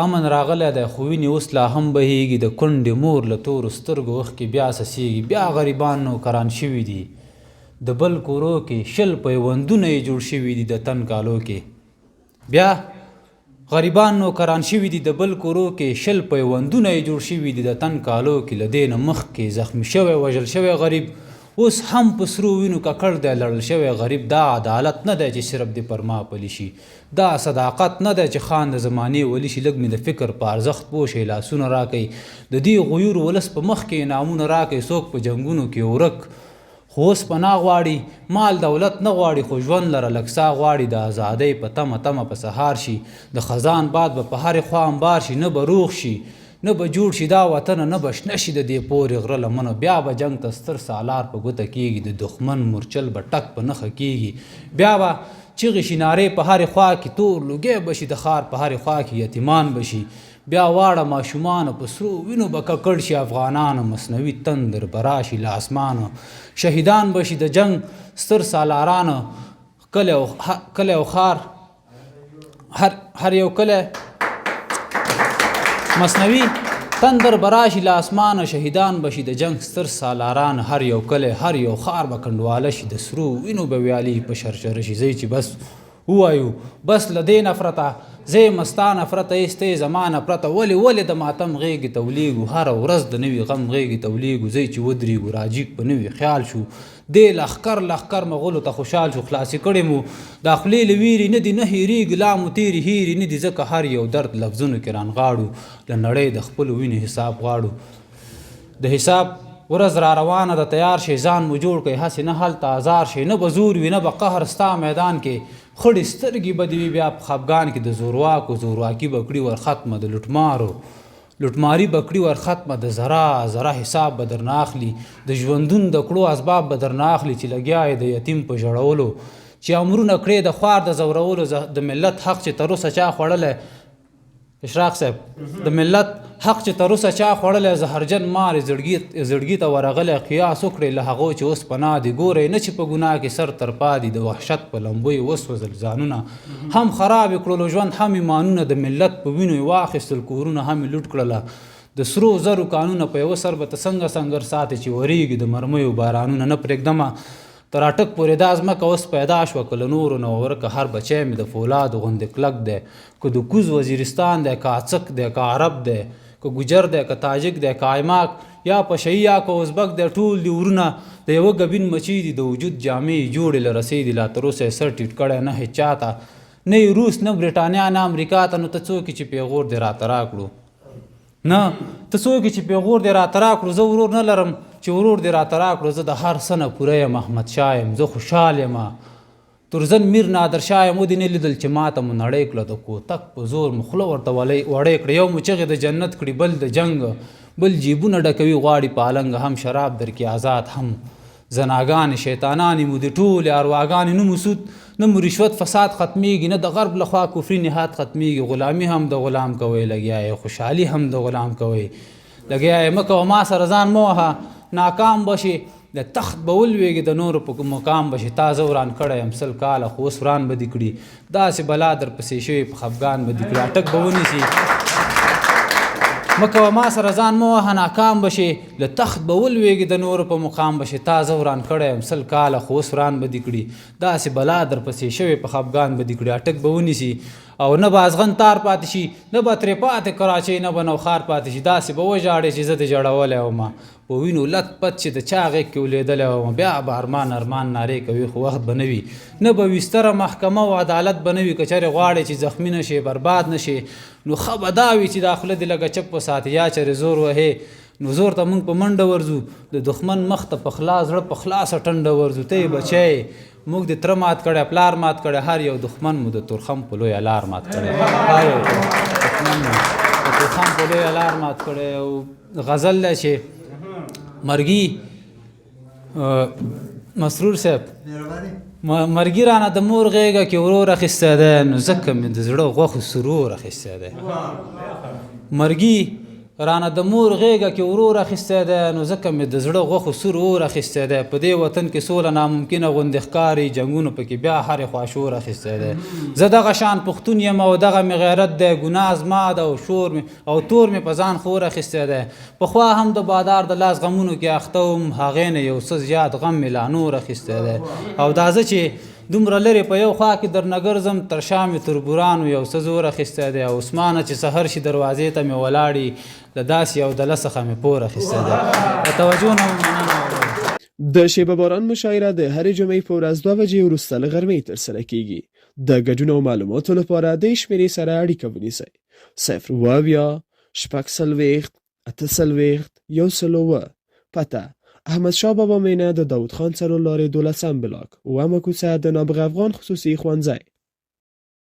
امن راغلی دی خو وینې اوس لا هم بهیږي د کونډې مور له تورو سترګو اوښکې بیا څڅېږي بیا غریبان نوکران شوي دي د بل کورو کې شل پیوندونه یې جوړ شوي دي د تن کالو کې بیا غریبان نوکران شوي دي د بل کورو کې شل پیوندونه یې جوړ شوي دي د تن کالو کې له دې نه مخکې زخمي شوی وژل شوی غریب اوس هم په سرو وینو ککړ دی لړل شوی غریب دا عدالت نه دی چې صرف د پر ما پلی شي دا صداقت نه دی چې خان د زمانې ولی شي لږ مې د فکر په ارزښت پوه شي لاسونه راکوي د دې غیور ولس په مخ کې انعامونه راکوي څوک په جنګونو کې ورک خو اوس پناه غواړي مال دولت نه غواړي خو ژوند لره لږ ساه غواړي د ازادۍ په تمه تمه په سهار شي د خزان باد به په هرې خوا انبار شي نه به روغ شي نه به جوړ شي دا وطن نه به شنه شي د دې پورې غره لمنه بیا به جنګ ته ستر سالار په ګوته کېږي د دښمن مورچل به ټک په نښه کېږي بیا به چغې شي نارې په هرې خوا کې تور لوګی به شي د ښار په هرې خوا کې یتیمان به شي بیا واړه ماشومانو په سرو وینو به ککړ شي افغانانو مصنوي تندر به راشي له اسمانو شهیدان به شي د جنګ ستر سالارانو کلی او ښار هر یو کلی مصنوي تندر براشي له اسمانه شهیدان بشي د جنگ ستر سالاران هر یو کلی هر یو ښار به کنډواله شي د سرو وینو به ویالي په شرشره شي زی چې بس ووایو بس له دې نفرته زه مستا نفرته ایستې زما نفرته ولې د ماتم غېږې ته ولیږو هره ورځ د نوي غم غېږې ته ولیږو زی چې ودرېږو راجیګ په نوي خیال شو دې لښکر مغولو ته خوشحال شو خلاصې کړې مو دا خولې له ویرې نه دي نه هېرېږي لا مو تېرې هېرې نه دي ځکه هر یو درد لفظونو کې رانغاړو له نړۍ د خپلو وینې حساب غواړو د حساب ورځ را روانه د تیار شي ځان مو جوړ کړئ هسې نه هلته ازار شي نه به زور وي نه به قهر ستا میدان کې خړې سترګې به دې وي بیا په خفګان کې د زورواکو زورواکي به کړي ور ختمه د لوټماري به کړي ور ختمه د ذره حساب به درنه اخلي د ژوندون د کړو اسباب به درنه اخلي چې لګیا یې د یتیم په ژړولو چې امرونه کړې د خوار د زورولو د ملت حق چې تر اوسه چا خوړلی اشراق صاحب د ملت حق چې تر اوسه چا خوړلی زهرجن مار زړګي ته ورغلی قیاس وکړئ له هغو چې اوس پناه دي ګورئ نه چې په ګناه کې سر ترپا دي د وحشت په لمبوی وسوځل ځانونه هم خراب یې کړلو ژوند هم ایمانونه د ملت په وینو یې واخیستل کورونه هم یې لوټ کړله د سرو زرو کانونه په یوه سر به ته څنګه سنګر ساتې چې وریږي د مرمیو بارانونه نه پرېږدمه تر اټک پورې دا ځمکه اوس پیدا شوه که له نورو نه ورکه هر بچی مې د فولادو غوندې کلک دی که د کوز وزیرستان دی که اڅک دی که عرب دی که ګجر دی که تاجک دی که ایماک یا پشهی یا که ازبک دی ټول دي ورونه د یوه ګبین مچۍ دي د وجود جامې جوړې له رسۍ دي لا تر اوسه یې سر ټیټ کړی نه هېچ چاته نه یې روس نه برټانیا نه امریکا ته نو ته څوک چې پیغور دې راته راکړو نه ته څوک چې پیغور دې راته راکړو زه ورور نه لرم چې ورور دې راته راکړو زه د هر څه نه پوره یم احمدشاه یم زه خوشحال یم ترزن میر نادرشاه یم ودې نه لیدل چې ماته مو نړۍ کړه د کوتک په زور مو خوله ورته وړی کړه یو مو چغې د جنت کړي بل د جنګ بل جیبونه ډکوي غواړي پالنګ هم شراب درکې آزاد هم زناګانې شیطانانې مو د ټولې ارواګانې نه مو سود نه مو رشوت فساد ختمیږي نه د غرب لخوا کفري نهاد ختمیږي غلامي هم د غلام کوئ لګیا یې خوشحالي هم د غلام کوئ لګیا یې مه کوه ما سره ځان مه وهه ناکام به شي د تخت به ولویږي د نورو په مقام به شي تا زه وران کړی یم 100 کاله خو اوس وران به دې کړي داسې بلا درپسې شوي په خفګان به دې کړي اټک به ونیسي مه کوه ما سره ځان مه وهه ناکام به شي له تخت به ولویږي د نورو په مقام به شي تا زه وران کړی یم 100 کاله خو اوس وران به دې کړي داسې بلا درپسې شوي په خفګان به دې کړي اټک به ونیسي او نه به ازغن تار پاتې شي نه به ترې پاتې کراچۍ نه به نوخار پاتې شي داسې به وژاړې چې زه دې جړولی ومه په وینو لت پت چې د چا غېږ کې ولیدلی ومه بیا به ارمان نارې کوي خو وخت به نه وي نه به وي ستره محکمه او عدالت به نه وي که چېرې غواړې چې زخمي نه شي برباد نه شي نو ښه به دا وي چې دا خوله دې لږه چپ وساتې یا چېرې زور وهې نو زور ته موږ په منډه ورځو د دښمن مخ ته په خلاص زړه په خلاصه ټنډه ورځو ته یې بچی موږ د تره مات کړی پلار مات کړی هر یو دښمن مو د تورخم په لویه لار مات کړی هر یو دښمن مو د تورخم په لویه لار مات کړی او غزل دی چې مرګي مسرور صاحب مرګي رانه د مور غېږه کې ورور اخیستی دی نو ځکه مې د زړه غوښو سرور اخیستی دی مرګي رانه د مور غېږه کې ورور اخیستی دی نو ځکه مې د زړه غوښو سور اور اخیستی دی په دې وطن کې سوله ناممکنه غوندې ښکاري جنګونو پکې بیا هرې خوا شور اخیستی دی زه دغه شان پښتون یم او دغه مې غیرت دی ګناه زما ده او شور مې او تور مې په ځان خور اخیستی دی پخوا هم د بادار د لاس غمونو کې اخته وم هغې نه یو څه زیات غم مې لا نور اخیستی دی او دا زه چې دومره لرې په یو خوا کې درنه ګرځم تر شا مې تربورانو یو څه زور اخیستی دی او عثمانه چې سحر شي دروازې ته مې ولاړي له داسې یو دله څخه مې پور اخیستی دی د توجه نه مننه. د شیبه باران مشاعره د هرې جمعې په ورځ 2 بجې وروسته له غرمې ترسره کیږي. د ګډون او معلوماتو لپاره د شمیرې سره اړیکه ونیسئ 0 8 1 پته احمد شاه بابا مینه د داود خان څلور لارې 12 بلاک و کوڅه د نابغه افغان خصوصي ښوونځی